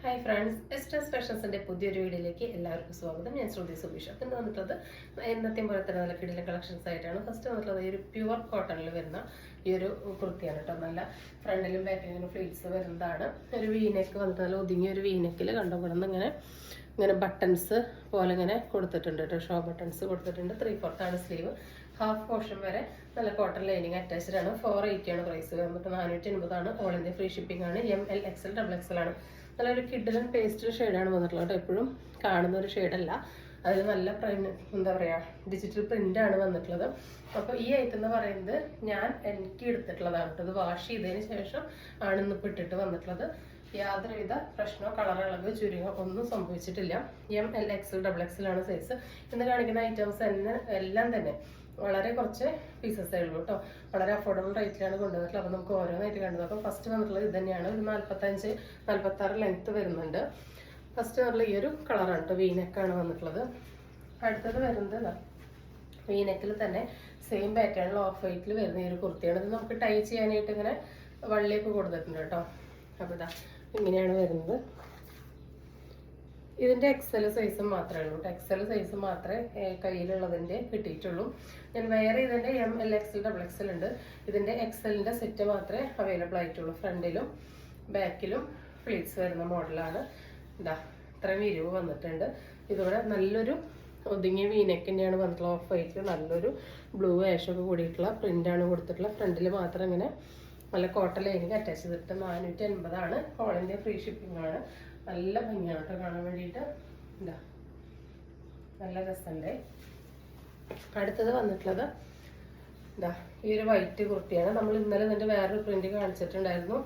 Hi friends, Esther Fashionsന്റെ പുതിയൊരു വീഡിയോയിലേക്ക് എല്ലാവർക്കും സ്വാഗതം. ഞാൻ ശ്രുതി സുബീഷ്. അപ്പോൾ വന്നിട്ടുള്ളത് എന്നത്തെയും പോലെ തന്നെ നല്ല കിടിലൻ കളക്ഷൻസ് ആയിട്ടാണ്. ഫസ്റ്റ് വന്നിട്ടുള്ളത് ഈ ഒരു പ്യുവർ കോട്ടണിൽ വരുന്ന ഈ ഒരു കുർത്തിയാണ് കേട്ടോ. നല്ല ഫ്രണ്ടിലും ബാക്കിലും ഫ്ലീറ്റ്സ് വരുന്നതാണ്. ഒരു വീനെക്ക് വന്നിട്ട് നല്ല ഒതുങ്ങിയ ഒരു വീനെക്കിൽ കണ്ടുകൊടുന്ന് ഇങ്ങനെ ബട്ടൺസ് പോലെ ഇങ്ങനെ കൊടുത്തിട്ടുണ്ട് കേട്ടോ. ഷോ ബട്ടൺസ് കൊടുത്തിട്ടുണ്ട്. 3/4 ആണ് സ്ലീവ്. ഹാഫ് പോർഷൻ വരെ നല്ല കോട്ടൺ ലൈനിങ് അറ്റാച്ച്ഡ് ആണ്. 480 ആണ് പ്രൈസ് വന്നിട്ട്. 480 ആണ്. ഓൾ ഇന്ത്യ ഫ്രീ ഷിപ്പിംഗ് ആണ്. ML XL XXL ആണ്. നല്ലൊരു കിഡിലൻ പേസ്റ്റൽ ഷെയ്ഡാണ് വന്നിട്ടുള്ളത് കേട്ടോ. എപ്പോഴും കാണുന്ന ഒരു ഷെയ്ഡല്ല. അതിൽ നല്ല എന്താ പറയുക, ഡിജിറ്റൽ പ്രിൻ്റാണ് വന്നിട്ടുള്ളത്. അപ്പോൾ ഈ ഐറ്റം എന്ന് പറയുന്നത് എനിക്ക് എടുത്തിട്ടുള്ളതാണ് കേട്ടോ. ഇത് വാഷ് ചെയ്തതിന് ശേഷം ആണ് ഇന്നിപ്പോൾ ഇട്ടിട്ട് വന്നിട്ടുള്ളത്. യാതൊരുവിധ പ്രശ്നമോ കളർ ഇളകോ ചുരുങ്ങോ ഒന്നും സംഭവിച്ചിട്ടില്ല. ML XL XXL ആണ് സൈസ്. ഇന്ന് കാണിക്കുന്ന ഐറ്റംസ് എല്ലാം തന്നെ വളരെ കുറച്ച് പീസസേ ഉള്ളൂ കേട്ടോ. വളരെ അഫോർഡബിൾ റേറ്റിലാണ് കൊണ്ടുവന്നിട്ടുള്ളത്. അപ്പോൾ നമുക്ക് ഓരോന്നായിട്ട് കണ്ടത്. അപ്പോൾ ഫസ്റ്റ് വന്നിട്ടുള്ളത് ഇത് തന്നെയാണ്. ഒരു 45-46 ലെങ്ത്ത് വരുന്നുണ്ട്. ഫസ്റ്റ് വന്നിട്ടുള്ള ഈ ഒരു കളറാണ് കേട്ടോ. വീനെക്കാണ് വന്നിട്ടുള്ളത്. അടുത്തത് വരുന്നത് വീനെക്കിൽ തന്നെ സെയിം പാറ്റേണിൽ ഓഫ് വൈറ്റിൽ വരുന്ന ഈ ഒരു കുർത്തിയാണ്. ഇത് നമുക്ക് ടൈ ചെയ്യാനായിട്ട് ഇങ്ങനെ വള്ളിയൊക്കെ കൊടുത്തിട്ടുണ്ട് കേട്ടോ. അപ്പോൾ ഇതാ ഇങ്ങനെയാണ് വരുന്നത്. ഇതിൻ്റെ XL സൈസ് മാത്രമേ ഉള്ളൂ. XL സൈസ് മാത്രമേ കയ്യിലുള്ളതിൻ്റെ കിട്ടിയിട്ടുള്ളൂ. ഞാൻ വേറെ ഇതിൻ്റെ ML XL XXL ഉണ്ട്. ഇതിൻ്റെ XLൻ്റെ സെറ്റ് മാത്രമേ അവൈലബിൾ ആയിട്ടുള്ളൂ. ഫ്രണ്ടിലും ബാക്കിലും ഫ്ലീറ്റ്സ് വരുന്ന മോഡലാണ്. ഇതാ ഇത്രയും വിരിവ് വന്നിട്ടുണ്ട്. ഇതിവിടെ നല്ലൊരു ഒതുങ്ങിയ വീനെക്ക് തന്നെയാണ് വന്നിട്ടുള്ളത്. ഓഫ് വൈറ്റ് നല്ലൊരു ബ്ലൂ ആഷൊക്കെ കൂടിയിട്ടുള്ള പ്രിൻ്റാണ് കൊടുത്തിട്ടുള്ളത്. ഫ്രണ്ടിൽ മാത്രം ഇങ്ങനെ നല്ല കോട്ടൺ ലൈനിങ് അറ്റാച്ച് ചെയ്തിട്ട് 480 ആണ്. ഓൾ ഇന്ത്യ ഫ്രീ ഷിപ്പിംഗ് ആണ്. നല്ല ഭംഗിയാണ് കേട്ടോ കാണാൻ വേണ്ടിയിട്ട്. ഇതാ നല്ല രസമുണ്ട്. അടുത്തത് വന്നിട്ടുള്ളത് ഇതാ ഈ ഒരു വൈറ്റ് കുർത്തിയാണ്. നമ്മൾ ഇന്നലെ ഇതിൻ്റെ വേറൊരു പ്രിന്റ് കാണിച്ചിട്ടുണ്ടായിരുന്നു.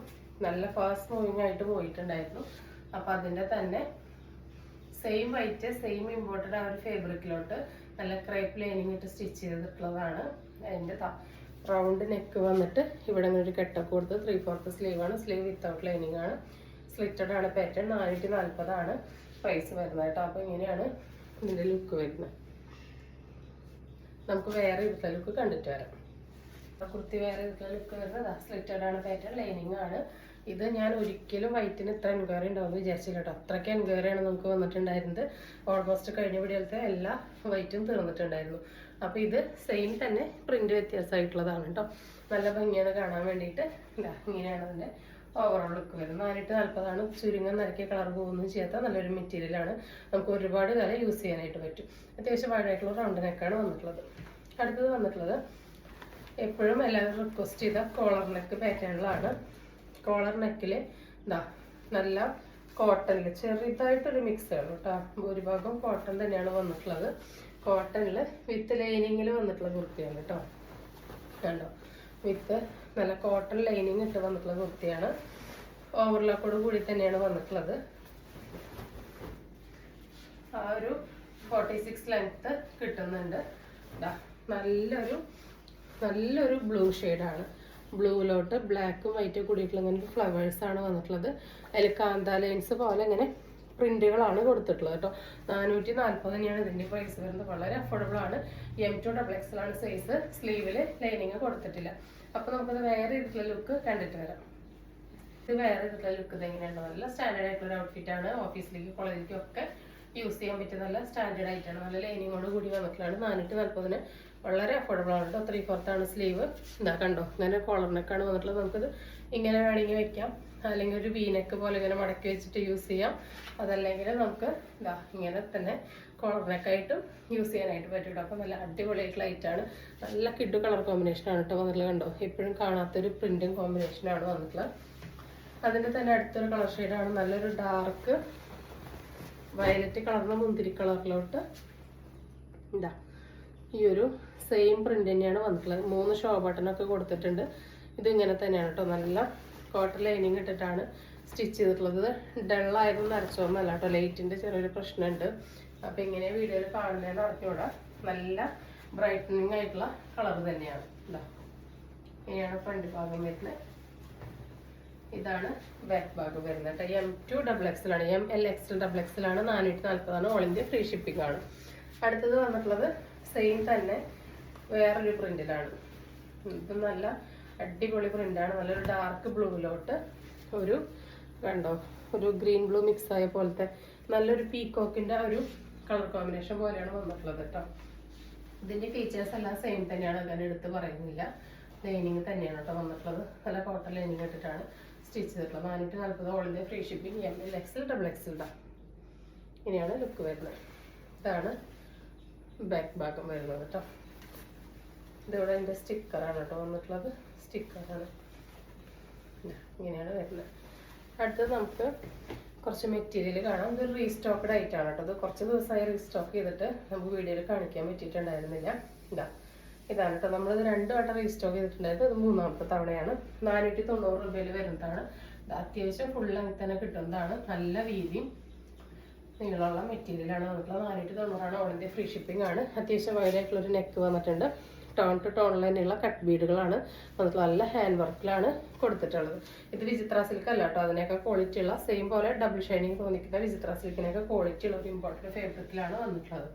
നല്ല ഫാസ്റ്റ് മൂവിങ് ആയിട്ട് പോയിട്ടുണ്ടായിരുന്നു. അപ്പം അതിൻ്റെ തന്നെ സെയിം വൈറ്റ് സെയിം ഇമ്പോർട്ടഡ് ആ ഒരു ഫാബ്രിക്കിലോട്ട് നല്ല ക്രേപ്പ് ലൈനിങ് ഇട്ട് സ്റ്റിച്ച് ചെയ്തിട്ടുള്ളതാണ്. അതിൻ്റെ റൗണ്ട് നെക്ക് വന്നിട്ട് ഇവിടെ ഇങ്ങനെ ഒരു കെട്ടൊക്കെ കൊടുത്ത് 3/4 സ്ലീവാണ്. സ്ലീവ് വിത്തൗട്ട് ലൈനിങ് ആണ്. സ്ലിറ്റഡ് ആണ് പാറ്റേൺ. 440 ആണ് പ്രൈസ് വരുന്നത് കേട്ടോ. അപ്പോൾ ഇങ്ങനെയാണ് ഇതിൻ്റെ ലുക്ക് വരുന്നത്. നമുക്ക് വേറെ ഇരിക്കുന്ന ലുക്ക് കണ്ടിട്ട് വരാം. കുർത്തി വേറെ ഇരിക്കുന്ന ലുക്ക് വരുന്നത് സ്ലിറ്റഡ് ആണ് പാറ്റേൺ. ലൈനിങ് ആണ്. ഇത് ഞാൻ ഒരിക്കലും വൈറ്റിന് ഇത്ര എൻക്വയറി ഉണ്ടാവുമെന്ന് വിചാരിച്ചില്ല കേട്ടോ. അത്രയ്ക്ക് എൻക്വയറിയാണ് നമുക്ക് വന്നിട്ടുണ്ടായിരുന്നത്. ഓൾമോസ്റ്റ് കഴിഞ്ഞ വീഡിയോയിലത്തെ എല്ലാ വൈറ്റും തീർന്നിട്ടുണ്ടായിരുന്നു. അപ്പോൾ ഇത് സെയിം തന്നെ പ്രിന്റ് വ്യത്യാസമായിട്ടുള്ളതാണ് കേട്ടോ. നല്ല ഭംഗിയാണ് കാണാൻ വേണ്ടിയിട്ട്. ഇല്ല ഇങ്ങനെയാണ് അതിൻ്റെ ഓവറോൾ ലുക്ക് വരുന്നത്. 440 ആണ്. ചുരുങ്ങാൻ നിരക്കിയ കളർ പോകുന്നതും ചെയ്യാത്ത നല്ലൊരു മെറ്റീരിയലാണ്. നമുക്ക് ഒരുപാട് കാലം യൂസ് ചെയ്യാനായിട്ട് പറ്റും. അത്യാവശ്യം വഴായിട്ടുള്ള റൗണ്ട് നെക്കാണ് വന്നിട്ടുള്ളത്. അടുത്തത് വന്നിട്ടുള്ളത് എപ്പോഴും എല്ലാവരും റിക്വസ്റ്റ് ചെയ്ത കോളർ നെക്ക് പാറ്റേണിലാണ്. കോളർ നെക്കിൽ ഇതാ നല്ല കോട്ടണിൽ ചെറുതായിട്ടൊരു മിക്സ് ആണ് കേട്ടോ. ഭൂരിഭാഗം കോട്ടൺ തന്നെയാണ് വന്നിട്ടുള്ളത്. കോട്ടണിൽ വിത്ത് ലൈനിങ്ങിൽ വന്നിട്ടുള്ള കുർത്തിയാണ് കേട്ടോ. കണ്ടോ, വിത്ത് നല്ല കോട്ടൺ ലൈനിങ് ഇട്ട് വന്നിട്ടുള്ള കുർത്തിയാണ്. ഓവർലോക്കോട് കൂടി തന്നെയാണ് വന്നിട്ടുള്ളത്. ആ ഒരു 46 ലെങ്ത്ത് കിട്ടുന്നുണ്ട്. നല്ലൊരു ബ്ലൂ ഷെയ്ഡാണ്. ബ്ലൂവിലോട്ട് ബ്ലാക്കും വൈറ്റും കൂടിയിട്ടുള്ള ഇങ്ങനെ ഫ്ലവേഴ്സാണ് വന്നിട്ടുള്ളത്. അതിൽ കാന്ത ലൈൻസ് പോലെ ഇങ്ങനെ പ്രിന്റുകളാണ് കൊടുത്തിട്ടുള്ളത് കേട്ടോ. 440 തന്നെയാണ് ഇതിൻ്റെ പ്രൈസ് വരുന്നത്. വളരെ അഫോർഡബിൾ ആണ്. M2 XXL ആണ് സൈസ്. സ്ലീവിൽ ലൈനിങ് കൊടുത്തിട്ടില്ല. അപ്പോൾ നമുക്കത് വേറെ ഇതിലുള്ള ലുക്ക് കണ്ടിട്ട് വരാം. ഇത് വേറെ ഇതിലുള്ള ലുക്ക് ഇതെങ്ങനെയുണ്ട്. നല്ല സ്റ്റാൻഡേർഡ് ആയിട്ടുള്ള ഔട്ട്ഫിറ്റ് ആണ്. ഓഫീസിലേക്ക് കോളേജിലേക്കും ഒക്കെ യൂസ് ചെയ്യാൻ പറ്റിയ നല്ല സ്റ്റാൻഡേർഡ് ആയിട്ടാണ്. നല്ല ലൈനിങ്ങോട് കൂടി വന്നിട്ടുള്ളതാണ്. 440 വളരെ അഫോർഡബിൾ ആണ് കേട്ടോ. 3/4 ആണ് സ്ലീവ്. ഇതാ കണ്ടോ, ഇങ്ങനെ കോളർ നെക്കാണ് വന്നിട്ടുള്ളത്. നമുക്കിത് ഇങ്ങനെ വേണമെങ്കിൽ വെക്കാം. അല്ലെങ്കിൽ ഒരു വീനെക്ക് പോലെ ഇങ്ങനെ മടക്കി വെച്ചിട്ട് യൂസ് ചെയ്യാം. അതല്ലെങ്കിൽ നമുക്ക് ഇതാ ഇങ്ങനെ തന്നെ കോളർ നെക്കായിട്ടും യൂസ് ചെയ്യാനായിട്ട് പറ്റും. അപ്പോൾ നല്ല അടിപൊളിയായിട്ടുള്ള ഐറ്റാണ്. നല്ല കിഡ് കളർ കോമ്പിനേഷനാണ് കേട്ടോ വന്നിട്ടുള്ളത്. കണ്ടോ, എപ്പോഴും കാണാത്തൊരു പ്രിന്റും കോമ്പിനേഷനാണ് വന്നിട്ടുള്ളത്. അതിൻ്റെ തന്നെ അടുത്തൊരു കളർ ഷെയ്ഡാണ്. നല്ലൊരു ഡാർക്ക് വയലറ്റ് കളറിന് മുന്തിരി കളറിലോട്ട് ഇതാ ഈ ഒരു സെയിം പ്രിന്റ് തന്നെയാണ് വന്നിട്ടുള്ളത്. 3 ഷോ ബട്ടണൊക്കെ കൊടുത്തിട്ടുണ്ട്. ഇതിങ്ങനെ തന്നെയാണ് കേട്ടോ. നല്ല കോട്ടൺ ലൈനിങ് ഇട്ടിട്ടാണ് സ്റ്റിച്ച് ചെയ്തിട്ടുള്ളത്. ഡള്ളായിരുന്നു നരച്ചോന്നല്ല കേട്ടോ. ലൈറ്റിൻ്റെ ചെറിയൊരു പ്രശ്നമുണ്ട്. അപ്പോൾ ഇങ്ങനെ വീഡിയോയിൽ കാണുന്നതെന്ന് അറിഞ്ഞൂടാ. നല്ല ബ്രൈറ്റനിങ് ആയിട്ടുള്ള കളർ തന്നെയാണ്. ഇതാ ഇങ്ങനെയാണ് ഫ്രണ്ട് ഭാഗം വരുന്നത്. ഇതാണ് ബാക്ക് ഭാഗം വരുന്നത് കേട്ടോ. M2 XXL ആണ്. ML XL XXL ആണ്. 440 ആണ്. ഓൾ ഇന്ത്യ ഫ്രീ ഷിപ്പിംഗ് ആണ്. അടുത്തത് വന്നിട്ടുള്ളത് സെയിം തന്നെ വേറൊരു പ്രിന്റിലാണ്. ഇത് നല്ല അടിപൊളി പ്രിന്റാണ്. നല്ലൊരു ഡാർക്ക് ബ്ലൂവിലോട്ട് ഒരു കണ്ടോ ഒരു ഗ്രീൻ ബ്ലൂ മിക്സ് ആയ പോലത്തെ നല്ലൊരു പീകോക്കിൻ്റെ ഒരു കളർ കോമ്പിനേഷൻ പോലെയാണ് വന്നിട്ടുള്ളത് കേട്ടോ. ഇതിൻ്റെ ഫീച്ചേഴ്സ് എല്ലാം സെയിം തന്നെയാണ്, അങ്ങനെ എടുത്ത് പറയുന്നില്ല. ലൈനിങ് തന്നെയാണ് കേട്ടോ വന്നിട്ടുള്ളത്. നല്ല കോട്ടൺ ലൈനിങ് ഇട്ടിട്ടാണ് സ്റ്റിച്ച് ചെയ്തിട്ടുള്ളത്. 440 all India free shipping, ML XL XXL ഇതാ. ഇങ്ങനെയാണ് ലുക്ക് വരുന്നത്. ഇതാണ് ബാക്ക് ഭാഗം വരുന്നത് കേട്ടോ. ഇതിവിടെ അതിൻ്റെ സ്റ്റിക്കറാണ് കേട്ടോ വന്നിട്ടുള്ളത്. സ്റ്റിക്കറാണ്, ഇങ്ങനെയാണ് വരുന്നത്. അടുത്തത് നമുക്ക് കുറച്ച് മെറ്റീരിയൽ കാണാം. ഇതൊരു റീസ്റ്റോക്ക്ഡ് ആയിട്ടാണ് കേട്ടോ. ഇത് കുറച്ച് ദിവസമായി റീസ്റ്റോക്ക് ചെയ്തിട്ട് നമുക്ക് വീഡിയോയിൽ കാണിക്കാൻ പറ്റിയിട്ടുണ്ടായിരുന്നില്ല. ഇതാണ് കേട്ടോ. നമ്മളിത് 2 വട്ടം റീസ്റ്റോക്ക് ചെയ്തിട്ടുണ്ടായിരുന്നു. ഇത് 3ാമത്തെ തവണയാണ്. 490 രൂപയിൽ വരുന്നതാണ്. ഇത് അത്യാവശ്യം ഫുൾ ലെങ്ത് തന്നെ കിട്ടുന്നതാണ്. നല്ല വീതിയും നീളമുള്ള മെറ്റീരിയലാണ് വന്നിട്ടുള്ളത്. 490 ഓൾ ഇന്ത്യ ഫ്രീ ഷിപ്പിംഗ് ആണ്. അത്യാവശ്യം വൈഡായിട്ടുള്ളൊരു നെക്ക് വന്നിട്ടുണ്ട്. ടോൺ ടു ടോണിൽ തന്നെയുള്ള കട്ട് ബീഡുകളാണ് വന്നിട്ടുള്ളത്. നല്ല ഹാൻഡ് വർക്കിലാണ് കൊടുത്തിട്ടുള്ളത്. ഇത് വിചിത്ര സിൽക്ക് അല്ല കേട്ടോ, അതിനൊക്കെ ക്വാളിറ്റി ഉള്ള സെയിം പോലെ ഡബിൾ ഷൈനിങ് തോന്നിക്കുന്ന വിചിത്ര സിൽക്കിനൊക്കെ ക്വാളിറ്റി ഉള്ള ഒരു ഇമ്പോർട്ടൻറ്റ് ഫാബ്രിക്കിലാണ് വന്നിട്ടുള്ളത്.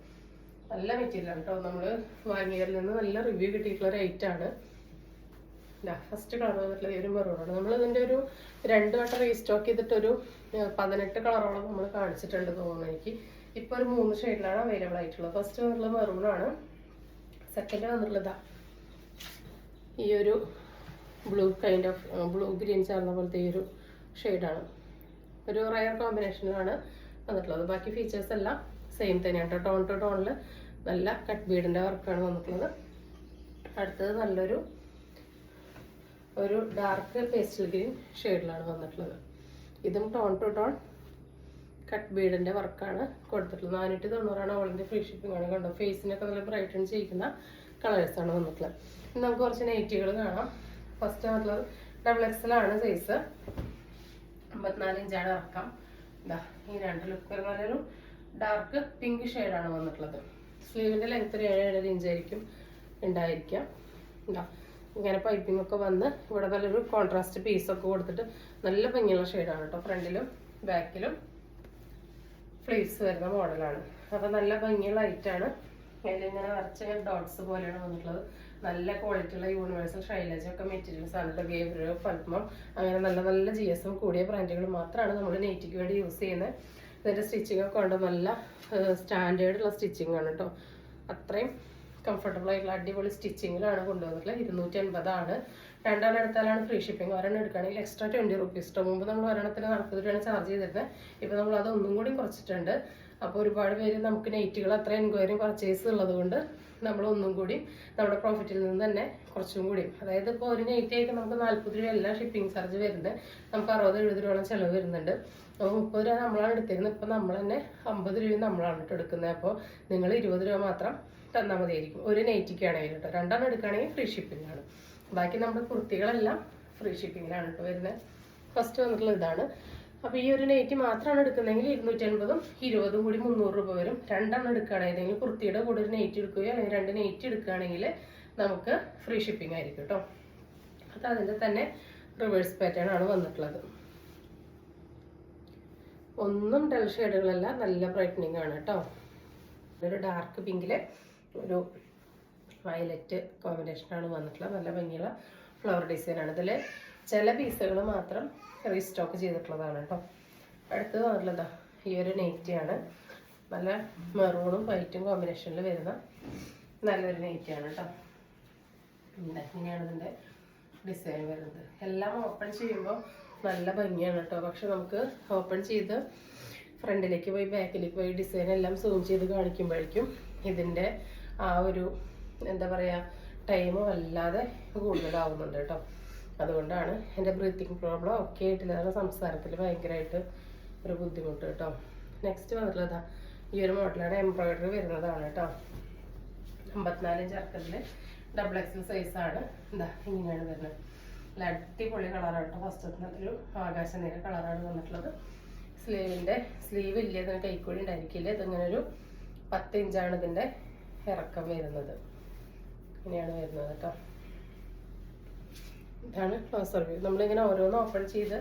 നല്ല മെറ്റീരിയലാണ് കേട്ടോ. നമ്മൾ വാങ്ങിയതിൽ നിന്ന് നല്ല റിവ്യൂ കിട്ടിയിട്ടുള്ള ഒരു ഐറ്റാണ്. ഫസ്റ്റ് കളർ വന്നിട്ടുള്ളത് ഈ ഒരു മെറൂണാണ്. നമ്മൾ ഇതിൻ്റെ ഒരു 2 വട്ടം റീസ്റ്റോക്ക് ചെയ്തിട്ടൊരു 18 കളറോളം നമ്മൾ കാണിച്ചിട്ടുണ്ട് തോന്നുന്നു എനിക്ക്. ഇപ്പോൾ ഒരു 3 ഷെയ്ഡിലാണ് അവൈലബിൾ ആയിട്ടുള്ളത്. ഫസ്റ്റ് വന്നിട്ടുള്ളത് മെറൂണാണ്. സെക്കൻഡ് വന്നിട്ടുള്ളതാ ഈ ഒരു blue kind of blue green ചേർന്ന പോലത്തെ ഈ ഒരു ഷെയ്ഡാണ്. ഒരു റയർ കോമ്പിനേഷനിലാണ് വന്നിട്ടുള്ളത്. ബാക്കി ഫീച്ചേഴ്സ് എല്ലാം സെയിം തന്നെയാണ് കേട്ടോ. ടോൺ ടു ടോണിൽ നല്ല കട്ട് ബീഡിൻ്റെ വർക്കാണ് വന്നിട്ടുള്ളത്. അടുത്തത് നല്ലൊരു ഡാർക്ക് പേസ്റ്റൽ ഗ്രീൻ ഷെയ്ഡിലാണ് വന്നിട്ടുള്ളത്. ഇതും ടോൺ ടു ടോൺ കട്ട് ബീഡിൻ്റെ വർക്കാണ് കൊടുത്തിട്ടുള്ളത്. 490 ഓൾ ഇന്ത്യ ഫ്രീ ഷിപ്പിംഗ് ആണ്. കണ്ടോ, ഫേസിനൊക്കെ നല്ല ബ്രൈറ്റൺ ചെയ്യിക്കുന്ന കളേഴ്സാണ് വന്നിട്ടുള്ളത്. ഇനി നമുക്ക് കുറച്ച് നൈറ്റികൾ കാണാം. ഫസ്റ്റ് വന്നിട്ടുള്ളത് XXL ആണ് സൈസ്. 54 ഇഞ്ചാണ് ഇറക്കം. ഇതാ ഈ 2 ലുക്ക് വരുന്ന നല്ലൊരു ഡാർക്ക് പിങ്ക് ഷെയ്ഡാണ് വന്നിട്ടുള്ളത്. സ്ലീവിൻ്റെ ലെങ്ത് ഒരു 7.5 ഇഞ്ചായിരിക്കും ഉണ്ടായിരിക്കാം. ഇതാ ഇങ്ങനെ പൈപ്പിംഗ് ഒക്കെ വന്ന് ഇവിടെ നല്ലൊരു കോൺട്രാസ്റ്റ് പീസൊക്കെ കൊടുത്തിട്ട് നല്ല ഭംഗിയുള്ള ഷെയ്ഡാണ് കേട്ടോ. ഫ്രണ്ടിലും ബാക്കിലും ഫ്ലീവ്സ് വരുന്ന മോഡലാണ്. അപ്പോൾ നല്ല ഭംഗിയുള്ള ഐറ്റാണ്. അതിലിങ്ങനെ നിറച്ച് ഡോട്ട്സ് പോലെയാണ് വന്നിട്ടുള്ളത്. നല്ല ക്വാളിറ്റിയുള്ള യൂണിവേഴ്സൽ ഷൈലേജ് ഒക്കെ മെറ്റീരിയൽസ് ആണ് കേട്ടോ. ഗേബ്രിയോ, പത്മം അങ്ങനെ നല്ല നല്ല GSM കൂടിയ ബ്രാൻഡുകൾ മാത്രമാണ് നമ്മൾ നെറ്റിക്ക് വേണ്ടി യൂസ് ചെയ്യുന്നത്. ഇതിൻ്റെ സ്റ്റിച്ചിങ് ഒക്കെ ഉണ്ട്. നല്ല സ്റ്റാൻഡേർഡുള്ള സ്റ്റിച്ചിങ് ആണ് കേട്ടോ. അത്രയും കംഫർട്ടബിൾ ആയിട്ടുള്ള അടിപൊളി സ്റ്റിച്ചിങ്ങിലാണ് കൊണ്ടുവന്നിട്ടുള്ളത്. 280 ആണ്. 2 എടുത്താലാണ് ഫ്രീ ഷിപ്പിംഗ്. 1 എടുക്കുകയാണെങ്കിൽ എക്സ്ട്രാ 20 റുപ്പീസ് കേട്ടോ. മുമ്പ് നമ്മൾ 1 40 രൂപയാണ് ചാർജ് ചെയ്തിരുന്നത്. ഇപ്പോൾ നമ്മൾ അത് ഒന്നും കൂടി കുറച്ചിട്ടുണ്ട്. അപ്പോൾ ഒരുപാട് പേര് നമുക്ക് നെറ്റുകൾ അത്ര എൻക്വയറിയും പർച്ചേസ് ഉള്ളത് കൊണ്ട് നമ്മൾ ഒന്നും കൂടി നമ്മുടെ പ്രോഫിറ്റിൽ നിന്ന് തന്നെ കുറച്ചും കൂടി, അതായത് ഇപ്പോൾ ഒരു നെറ്റായിട്ട് നമുക്ക് 40 രൂപ എല്ലാ ഷിപ്പിംഗ് ചാർജ് വരുന്നത്. നമുക്ക് 60-70 രൂപയോളം ചിലവ് വരുന്നുണ്ട്. അപ്പോൾ 30 രൂപ നമ്മളാണ് എടുത്തിരുന്നത്. ഇപ്പോൾ നമ്മൾ തന്നെ 50 രൂപയും നമ്മളാണ് എടുക്കുന്നത്. അപ്പോൾ നിങ്ങൾ 20 രൂപ മാത്രം തന്നാൽ മതിയായിരിക്കും ഒരു നെറ്റിക്കാണെങ്കിൽ കേട്ടോ. 2 എടുക്കുകയാണെങ്കിൽ ഫ്രീ ഷിപ്പിംഗ് ആണ്. ബാക്കി നമ്മുടെ കുർത്തികളെല്ലാം ഫ്രീ ഷിപ്പിങ്ങിലാണ് കേട്ടോ വരുന്നത്. ഫസ്റ്റ് വന്നിട്ടുള്ള ഇതാണ്. അപ്പോൾ ഈ ഒരു നെറ്റ് മാത്രമാണ് എടുക്കുന്നതെങ്കിൽ 280-ഉം 20-ഉം കൂടി 300 രൂപ വരും. 2 എടുക്കുകയാണെങ്കിൽ കുർത്തിയുടെ കൂടെ ഒരു നെറ്റ് എടുക്കുകയോ അല്ലെങ്കിൽ 2 നെറ്റ് എടുക്കുകയാണെങ്കിൽ നമുക്ക് ഫ്രീ ഷിപ്പിംഗ് ആയിരിക്കും കേട്ടോ. അത് അതിൻ്റെ തന്നെ റിവേഴ്സ് പാറ്റേൺ ആണ് വന്നിട്ടുള്ളത്. ഒന്നും ഡൾ ഷെയ്ഡുകളല്ല, നല്ല ബ്രൈറ്റനിങ് ആണ് കേട്ടോ. ഒരു ഡാർക്ക് പിങ്കിൽ ഒരു വയലറ്റ് കോമ്പിനേഷനാണ് വന്നിട്ടുള്ളത്. നല്ല ഭംഗിയുള്ള ഫ്ലവർ ഡിസൈനാണ്. ഇതിൽ ചില പീസുകൾ മാത്രം റീസ്റ്റോക്ക് ചെയ്തിട്ടുള്ളതാണ് കേട്ടോ. അടുത്തത് വന്നിട്ടുള്ളതാ ഈ ഒരു നെറ്റിയാണ്. നല്ല മെറൂണും വൈറ്റും കോമ്പിനേഷനിൽ വരുന്ന നല്ലൊരു നെറ്റിയാണ് കേട്ടോ. ഇങ്ങനെയാണ് ഇതിൻ്റെ ഡിസൈൻ വരുന്നത്. എല്ലാം ഓപ്പൺ ചെയ്യുമ്പോൾ നല്ല ഭംഗിയാണ് കേട്ടോ. പക്ഷെ നമുക്ക് ഓപ്പൺ ചെയ്ത് ഫ്രണ്ടിലേക്ക് പോയി ബാക്കിലേക്ക് പോയി ഡിസൈൻ എല്ലാം സൂം ചെയ്ത് കാണിക്കുമ്പോഴേക്കും ഇതിൻ്റെ ആ ഒരു എന്താ പറയുക ടൈം വല്ലാതെ കൂടുതലാവുന്നുണ്ട് കേട്ടോ. അതുകൊണ്ടാണ് എൻ്റെ ബ്രീത്തിങ് പ്രോബ്ലം ഒക്കെ ആയിട്ടില്ല. സംസാരത്തിൽ ഭയങ്കരമായിട്ട് ഒരു ബുദ്ധിമുട്ട് കേട്ടോ. നെക്സ്റ്റ് വന്നിട്ടുള്ളതാ ഈ ഒരു മോഡലാണ്. എംബ്രോയിഡറി വരുന്നതാണ് കേട്ടോ. 54 ഇഞ്ച് ഇറക്കത്തിൽ XXL സൈസാണ്. എന്താ ഇങ്ങനെയാണ് വരുന്നത്. നല്ല അടിപൊളി കളറാണ് കേട്ടോ. ഫസ്റ്റ് ഒരു ആകാശ നീല കളറാണ് വന്നിട്ടുള്ളത്. സ്ലീവ് ഇല്ല, ഇതിന് കൈക്കൂടി ഉണ്ടായിരിക്കില്ല. ഇതിങ്ങനെ ഒരു 10 ഇഞ്ചാണ് ഇതിൻ്റെ ഇറക്കം വരുന്നത്. ഇങ്ങനെയാണ് വരുന്നത് കേട്ടോ. ഇതാണ് ക്ലോസർ വ്യൂ. നമ്മളിങ്ങനെ ഓരോന്ന് ഓപ്പൺ ചെയ്ത്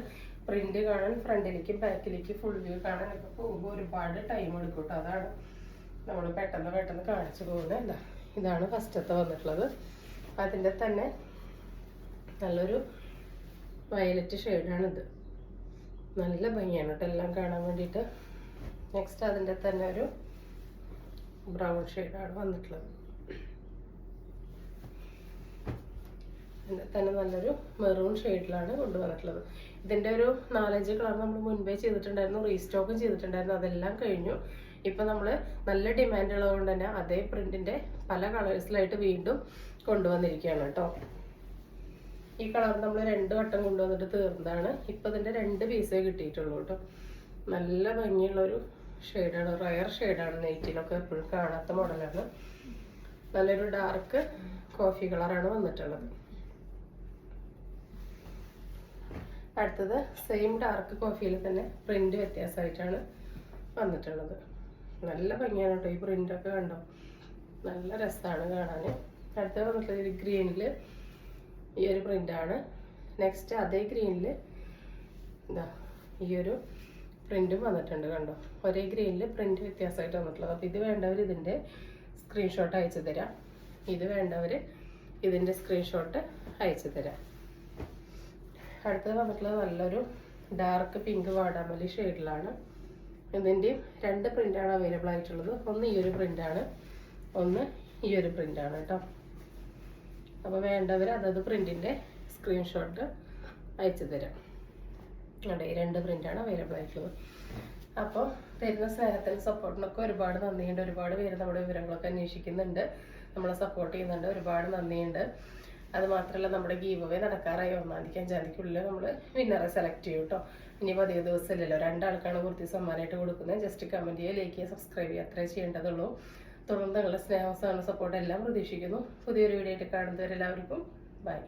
പ്രിന്റ് കാണാൻ ഫ്രണ്ടിലേക്കും ബാക്കിലേക്കും ഫുൾ വ്യൂ കാണാനൊക്കെ പോകുമ്പോൾ ഒരുപാട് ടൈം എടുക്കും കേട്ടോ. അതാണ് നമ്മൾ പെട്ടെന്ന് കാണിച്ചു പോകുന്നത്. ഇതാണ് ഫസ്റ്റത്തെ വന്നിട്ടുള്ളത്. അതിൻ്റെ തന്നെ നല്ലൊരു വയലറ്റ് ഷെയ്ഡാണിത്. നല്ല ഭംഗിയാണ് കേട്ടോ എല്ലാം കാണാൻ വേണ്ടിയിട്ട്. നെക്സ്റ്റ് അതിൻ്റെ തന്നെ ഒരു ബ്രൗൺ ഷെയ്ഡാണ് വന്നിട്ടുള്ളത്. ഇതിൻ്റെ തന്നെ നല്ലൊരു മെറൂൺ ഷെയ്ഡിലാണ് കൊണ്ടുവന്നിട്ടുള്ളത്. ഇതിൻ്റെ ഒരു 4-5 കളർ നമ്മൾ മുൻപേ ചെയ്തിട്ടുണ്ടായിരുന്നു, റീസ്റ്റോക്കും ചെയ്തിട്ടുണ്ടായിരുന്നു, അതെല്ലാം കഴിഞ്ഞു. ഇപ്പം നമ്മൾ നല്ല ഡിമാൻഡ് ഉള്ളതുകൊണ്ട് തന്നെ അതേ പ്രിൻറ്റിൻ്റെ പല കളേഴ്സിലായിട്ട് വീണ്ടും കൊണ്ടുവന്നിരിക്കുകയാണ് കേട്ടോ. ഈ കളർ നമ്മൾ 2 വട്ടം കൊണ്ടുവന്നിട്ട് തീർന്നതാണ്. ഇപ്പം ഇതിൻ്റെ 2 പീസേ കിട്ടിയിട്ടുള്ളൂ കേട്ടോ. നല്ല ഭംഗിയുള്ളൊരു ഷെയ്ഡാണ്, റയർ ഷെയ്ഡാണ്, നെയ്റ്റിലൊക്കെ എപ്പോഴും കാണാത്ത മോഡലാണ്. നല്ലൊരു ഡാർക്ക് കോഫി കളറാണ് വന്നിട്ടുള്ളത്. അടുത്തത് സെയിം ഡാർക്ക് കോഫിയിൽ തന്നെ പ്രിന്റ് വ്യത്യാസമായിട്ടാണ് വന്നിട്ടുള്ളത്. നല്ല ഭംഗിയാണ് കേട്ടോ ഈ പ്രിന്റൊക്കെ, കണ്ടോ, നല്ല രസമാണ് കാണാൻ. അടുത്തത് വന്നിട്ടുള്ളത് ഗ്രീനിൽ ഈ ഒരു പ്രിന്റാണ്. നെക്സ്റ്റ് അതേ ഗ്രീനിൽ ഇതാ ഈ ഒരു പ്രിന്റും വന്നിട്ടുണ്ട്, കണ്ടോ, ഒരേ ഗ്രീനിൽ പ്രിന്റ് വ്യത്യാസമായിട്ട് വന്നിട്ടുള്ളത്. അപ്പോൾ ഇത് വേണ്ടവർ ഇതിൻ്റെ സ്ക്രീൻഷോട്ട് അയച്ചു തരാം, ഇത് വേണ്ടവർ ഇതിൻ്റെ സ്ക്രീൻഷോട്ട് അയച്ചു തരാം. അടുത്തത് വന്നിട്ടുള്ളത് നല്ലൊരു ഡാർക്ക് പിങ്ക് വാടാമല്ലി ഷെയ്ഡിലാണ്. ഇതിൻ്റെയും 2 പ്രിൻ്റാണ് അവൈലബിൾ ആയിട്ടുള്ളത്. ഒന്ന് ഈ ഒരു പ്രിൻ്റാണ്, ഒന്ന് ഈ ഒരു പ്രിൻ്റാണ് കേട്ടോ. അപ്പോൾ വേണ്ടവർ അതത് പ്രിൻറ്റിൻ്റെ സ്ക്രീൻഷോട്ട് അയച്ചു തരാം. അതെ, ഈ 2 പ്രിൻ്റാണ് അവൈലബിൾ ആയിട്ടുള്ളത്. അപ്പോൾ തരുന്ന സ്നേഹത്തിന് സപ്പോർട്ടിനൊക്കെ ഒരുപാട് നന്ദിയുണ്ട്. ഒരുപാട് പേര് നമ്മുടെ വിവരങ്ങളൊക്കെ അന്വേഷിക്കുന്നുണ്ട്, നമ്മളെ സപ്പോർട്ട് ചെയ്യുന്നുണ്ട്, ഒരുപാട് നന്ദിയുണ്ട്. അത് മാത്രമല്ല, നമ്മുടെ ഗീവ് അവേ നടക്കാറായി 1-ാം തീയതി 5-ാം തീയതിക്കുള്ളിൽ നമ്മൾ വിന്നറെ സെലക്ട് ചെയ്യും കേട്ടോ. ഇനിയിപ്പോൾ അധിക ദിവസമില്ലല്ലോ, 2 ആൾക്കാണ് കുർത്തി സമ്മാനമായിട്ട് കൊടുക്കുന്നത്. ജസ്റ്റ് കമൻറ്റ് ചെയ്യുക, ലൈക്ക് ചെയ്യുക, സബ്സ്ക്രൈബ് ചെയ്യുക, അത്രേ ചെയ്യേണ്ടതുള്ളൂ. തുടർന്ന് നിങ്ങളുടെ സ്നേഹം സപ്പോർട്ട് എല്ലാം പ്രതീക്ഷിക്കുന്നു. പുതിയൊരു വീഡിയോ ആയിട്ട് കാണുന്നവരെല്ലാവർക്കും ബൈ.